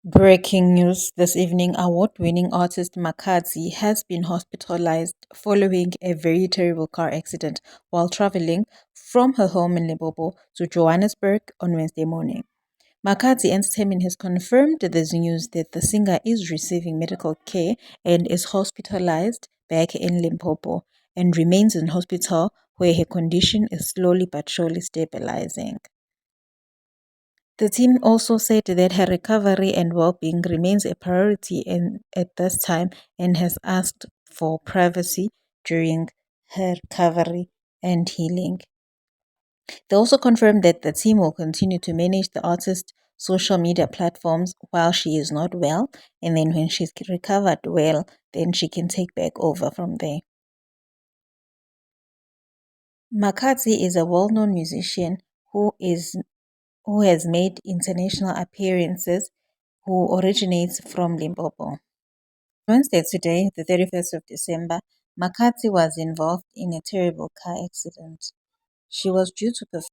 Breaking news this evening, award-winning artist Makadzi has been hospitalized following a very terrible car accident while traveling from her home in Limpopo to Johannesburg on Wednesday morning. Makadzi Entertainment has confirmed this news that the singer is receiving medical care and is hospitalized back in Limpopo and remains in hospital where her condition is slowly but surely stabilizing. The team also said that her recovery and well-being remains a priority at this time and has asked for privacy during her recovery and healing. They also confirmed that the team will continue to manage the artist's social media platforms while she is not well, and then when she's recovered well, then she can take back over from there. Makadzi is a well-known musician who has made international appearances, who originates from Limpopo. Wednesday today, the 31st of December, Makadzi was involved in a terrible car accident. She was due to perform